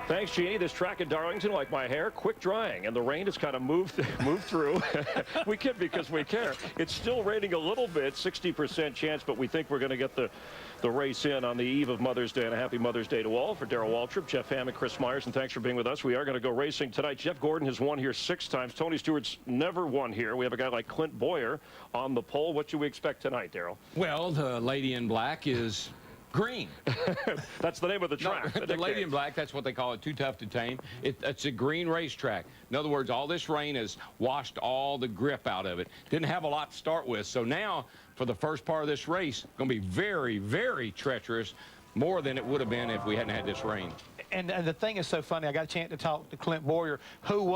Thanks, Jeannie. This track in Darlington, like my hair, quick drying, and the rain has kind of moved through. We kid because we care. It's still raining a little bit, 60% chance, but we think we're going to get the race in on the eve of Mother's Day, and a happy Mother's Day to all. For Darrell Waltrip, Jeff Hammond, Chris Myers, and thanks for being with us. We are going to go racing tonight. Jeff Gordon has won here 6 times. Tony Stewart's never won here. We have a guy like Clint Boyer on the pole. What should we expect tonight, Darrell? Well, the lady in black is green. That's the name of the track. No, the lady in black, that's what they call it, Too Tough to Tame. It's a green racetrack. In other words, all this rain has washed all the grip out of it. Didn't have a lot to start with. So now, for the first part of this race, going to be very, very treacherous, more than it would have been if we hadn't had this rain. And the thing is so funny, I got a chance to talk to Clint Boyer, who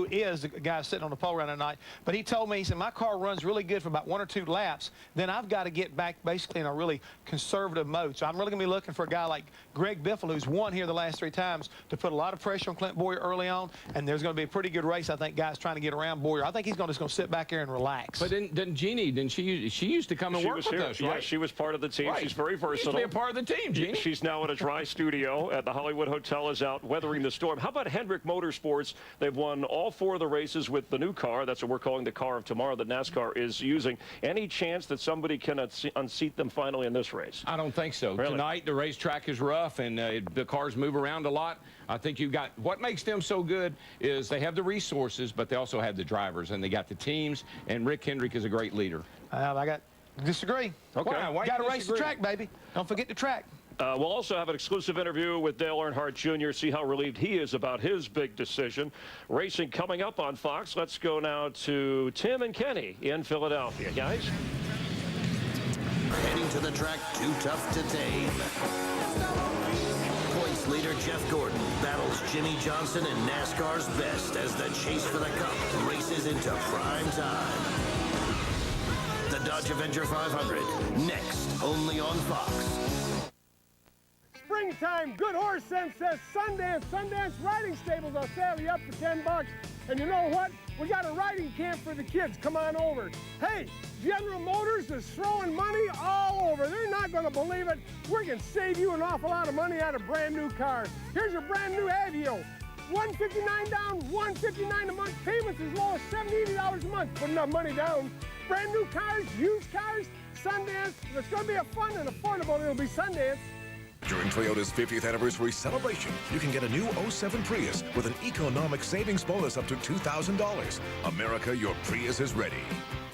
is the guy sitting on the pole around tonight. But he told me, he said, my car runs really good for about 1 or 2 laps. Then I've got to get back basically in a really conservative mode. So I'm really going to be looking for a guy like Greg Biffle, who's won here the last 3 times, to put a lot of pressure on Clint Boyer early on. And there's going to be a pretty good race, I think, guys trying to get around Boyer. I think he's just going to sit back here and relax. But didn't Jeannie, she used to come and work with us, right? Yeah, she was part of the team. Right. She's very versatile. She used to be a part of the team, Jeannie. She's now in a dry studio at the Hollywood Hotel, is out weathering the storm. How about Hendrick Motorsports? They've won all 4 of the races with the new car. That's what we're calling the car of tomorrow that NASCAR is using. Any chance that somebody can unseat them finally in this race? I don't think so. Really? Tonight, the racetrack is rough, and the cars move around a lot. I think you've got, what makes them so good is they have the resources, but they also have the drivers, and they got the teams, and Rick Hendrick is a great leader. Disagree. Okay. Why got to race the track, baby. Don't forget the track. We'll also have an exclusive interview with Dale Earnhardt Jr., see how relieved he is about his big decision. Racing coming up on Fox. Let's go now to Tim and Kenny in Philadelphia. Guys? Heading to the track, Too Tough to Tame. Points leader Jeff Gordon battles Jimmy Johnson and NASCAR's best as the chase for the cup races into prime time. The Dodge Avenger 500, next, only on Fox. Springtime, Good Horse Sense says Sundance Riding Stables will sell you up for $10. And you know what? We got a riding camp for the kids. Come on over. Hey, General Motors is throwing money all over. They're not going to believe it. We're going to save you an awful lot of money on a brand new car. Here's your brand new Avio. $159 down, $159 a month. Payments as low as $70, $80 a month. Put enough money down. Brand new cars, used cars, Sundance. It's going to be a fun and affordable. It'll be Sundance. During Toyota's 50th anniversary celebration, you can get a new 07 Prius with an economic savings bonus up to $2,000. America, your Prius is ready.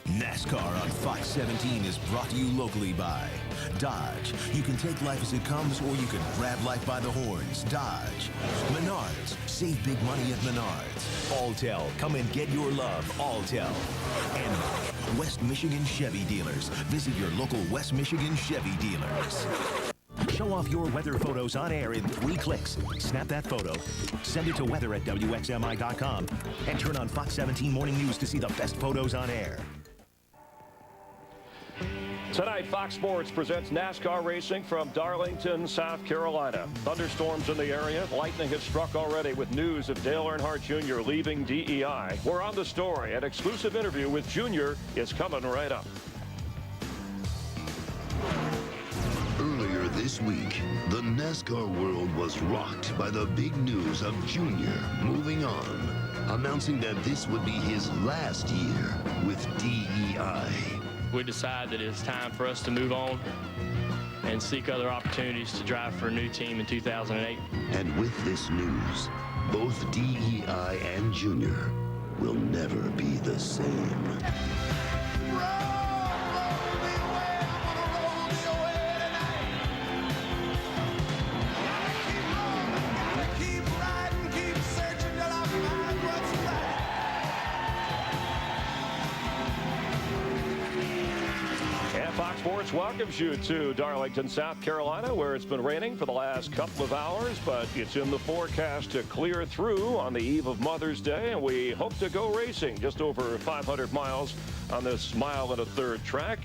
NASCAR on Fox 17 is brought to you locally by Dodge. You can take life as it comes, or you can grab life by the horns. Dodge. Menards. Save big money at Menards. Alltel. Come and get your love. Alltel. And West Michigan Chevy dealers. Visit your local West Michigan Chevy dealers. Show off your weather photos on air in 3 clicks. Snap that photo, send it to weather@WXMI.com, and turn on Fox 17 Morning News to see the best photos on air. Tonight, Fox Sports presents NASCAR racing from Darlington, South Carolina. Thunderstorms in the area. Lightning has struck already with news of Dale Earnhardt Jr. leaving DEI. We're on the story. An exclusive interview with Jr. is coming right up. Earlier this week, the NASCAR world was rocked by the big news of Junior moving on, announcing that this would be his last year with DEI. We decided that it's time for us to move on and seek other opportunities to drive for a new team in 2008. And with this news, both DEI and Junior will never be the same. Fox Sports welcomes you to Darlington, South Carolina, where it's been raining for the last couple of hours, but it's in the forecast to clear through on the eve of Mother's Day, and we hope to go racing just over 500 miles on this 1 1/3 track.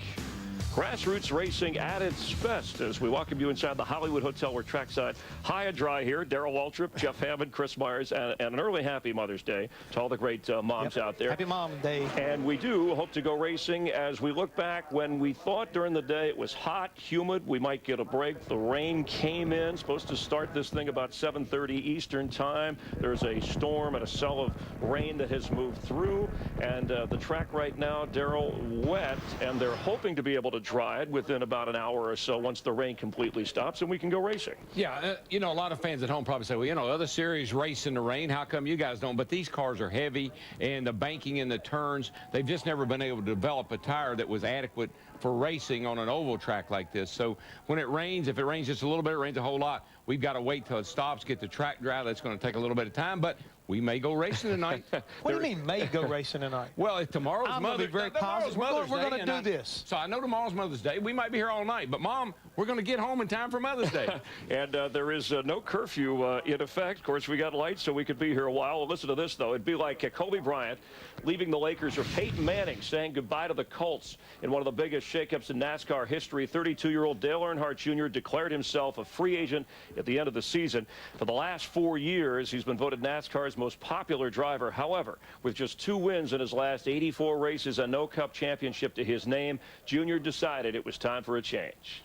Grassroots racing at its best as we welcome you inside the Hollywood Hotel. We're trackside high and dry here. Darrell Waltrip, Jeff Hammond, Chris Myers, and an early happy Mother's Day to all the great moms out there. Happy Mom Day. And we do hope to go racing as we look back when we thought during the day it was hot, humid, we might get a break. The rain came in, supposed to start this thing about 7:30 Eastern time. There's a storm and a cell of rain that has moved through, and the track right now, Darrell, wet, and they're hoping to be able to dry it within about an hour or so once the rain completely stops and we can go racing. Yeah, you know, a lot of fans at home probably say, well, you know, other series race in the rain. How come you guys don't? But these cars are heavy, and the banking and the turns, they've just never been able to develop a tire that was adequate for racing on an oval track like this. So when it rains, if it rains just a little bit, it rains a whole lot, we've got to wait till it stops, get the track dry. That's going to take a little bit of time, but we may go racing tonight. What do you mean may go racing tonight? Well, if tomorrow's I'm Mother's Day, very positive. We're going to do this. So I know tomorrow's Mother's Day. We might be here all night, but Mom, we're going to get home in time for Mother's Day. And there is no curfew in effect. Of course, we got lights, so we could be here a while. Well, listen to this, though. It'd be like Kobe Bryant leaving the Lakers or Peyton Manning saying goodbye to the Colts in one of the biggest shakeups in NASCAR history. 32-year-old Dale Earnhardt Jr. declared himself a free agent at the end of the season. For the last 4 years, he's been voted NASCAR's most popular driver. However, with just 2 wins in his last 84 races and no Cup championship to his name, Jr. decided it was time for a change.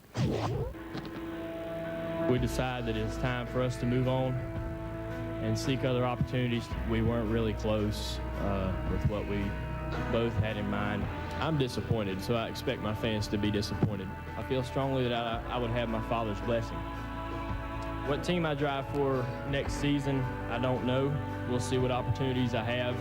We decided that it's time for us to move on and seek other opportunities. We weren't really close with what we both had in mind. I'm disappointed, so I expect my fans to be disappointed. I feel strongly that I would have my father's blessing. What team I drive for next season, I don't know. We'll see what opportunities I have.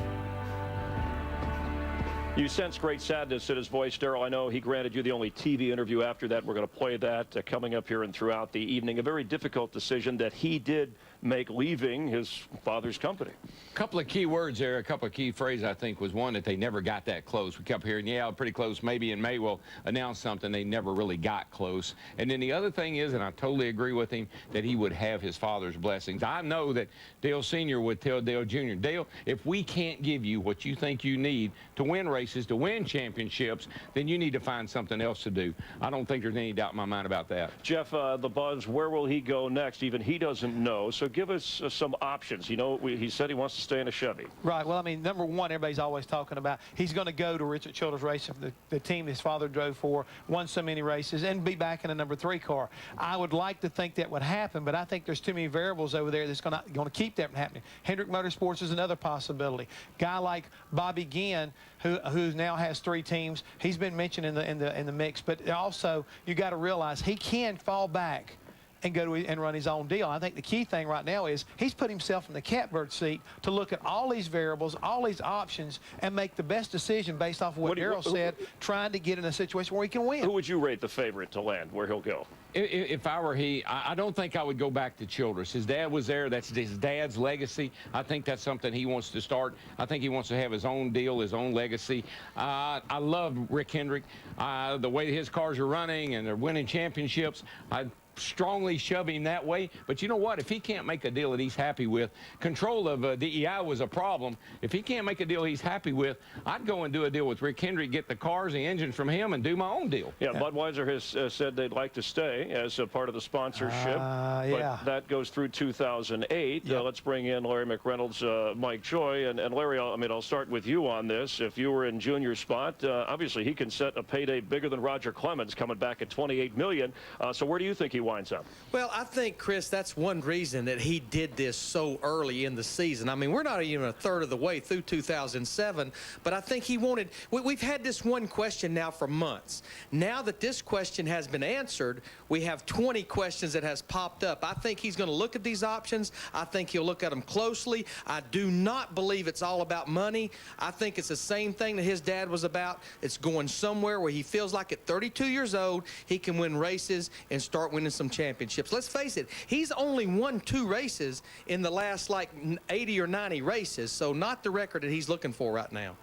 You sense great sadness in his voice, Darrell. I know he granted you the only TV interview after that. We're going to play that coming up here and throughout the evening. A very difficult decision that he did make, leaving his father's company. A couple of key words there, a couple of key phrases, I think, was one, that they never got that close. We kept hearing, yeah, pretty close, maybe in May we'll announce something. They never really got close. And then the other thing is, and I totally agree with him, that he would have his father's blessings. I know that Dale Sr. would tell Dale Jr., Dale, if we can't give you what you think you need to win races, to win championships, then you need to find something else to do. I don't think there's any doubt in my mind about that. Jeff, the buzz, where will he go next? Even he doesn't know. So give us some options. You know, he said he wants to stay in a Chevy. Right. Well, I mean, number one, everybody's always talking about he's going to go to Richard Childress Racing, the team his father drove for, won so many races, and be back in a number 3 car. I would like to think that would happen, but I think there's too many variables over there that's going to keep that from happening. Hendrick Motorsports is another possibility. Guy like Bobby Ginn, who now has 3 teams, he's been mentioned in the mix, but also you got to realize he can fall back and go to and run his own deal. I think the key thing right now is he's put himself in the catbird seat to look at all these variables, all these options, and make the best decision based off of what Darrell said, trying to get in a situation where he can win. Who would you rate the favorite to land, where he'll go? If I were he, I don't think I would go back to Childress. His dad was there. That's his dad's legacy. I think that's something he wants to start. I think he wants to have his own deal, his own legacy. I love Rick Hendrick. The way his cars are running and they're winning championships, I strongly shove him that way. But you know what? If he can't make a deal that he's happy with, control of DEI was a problem. If he can't make a deal he's happy with, I'd go and do a deal with Rick Hendrick, get the cars, the engines from him, and do my own deal. Yeah, Budweiser has said they'd like to stay as a part of the sponsorship. But that goes through 2008. Yep. Let's bring in Larry McReynolds, Mike Joy. And Larry, I'll start with you on this. If you were in Junior's spot, obviously he can set a payday bigger than Roger Clemens, coming back at $28 million. So where do you think he winds up? Well, I think, Chris, that's one reason that he did this so early in the season. I mean, we're not even a third of the way through 2007, but I think he wanted – we've had this one question now for months. Now that this question has been answered, we have 20 questions that has popped up. I think he's going to look at these options. I think he'll look at them closely. I do not believe it's all about money. I think it's the same thing that his dad was about. It's going somewhere where he feels like at 32 years old, he can win races and start winning some championships. Let's face it, he's only won 2 races in the last like 80 or 90 races, so not the record that he's looking for right now.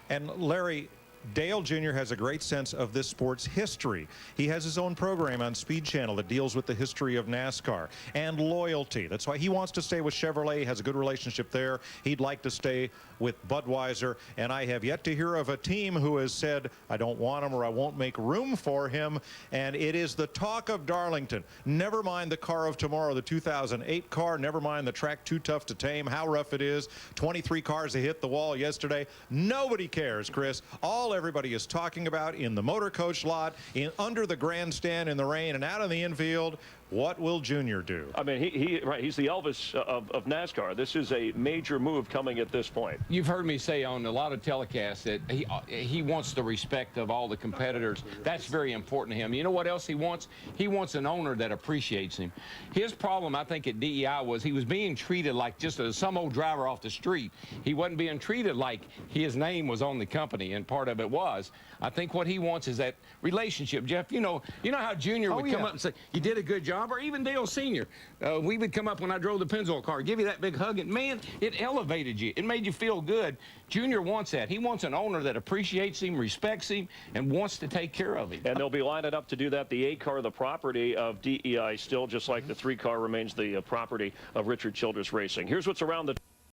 And Larry, Dale Jr. has a great sense of this sport's history. He has his own program on Speed Channel that deals with the history of NASCAR and loyalty. That's why he wants to stay with Chevrolet. He has a good relationship there. He'd like to stay with Budweiser. And I have yet to hear of a team who has said, I don't want him or I won't make room for him. And it is the talk of Darlington. Never mind the car of tomorrow, the 2008 car. Never mind the track too tough to tame, how rough it is. 23 cars that hit the wall yesterday. Nobody cares, Chris. All everybody is talking about in the motor coach lot, under the grandstand in the rain, and out in the infield. What will Junior do? I mean, he's the Elvis of NASCAR. This is a major move coming at this point. You've heard me say on a lot of telecasts that he wants the respect of all the competitors. That's very important to him. You know what else he wants? He wants an owner that appreciates him. His problem, I think, at DEI was he was being treated like just some old driver off the street. He wasn't being treated like his name was on the company, and part of it was. I think what he wants is that relationship. Jeff, you know how Junior would come up and say, you did a good job, or even Dale Sr. We would come up when I drove the Pennzoil car, give you that big hug, and man, it elevated you. It made you feel good. Junior wants that. He wants an owner that appreciates him, respects him, and wants to take care of him. And they'll be lining up to do that. The 8 car, the property of DEI still, just like the 3 car remains the property of Richard Childress Racing. Here's what's around the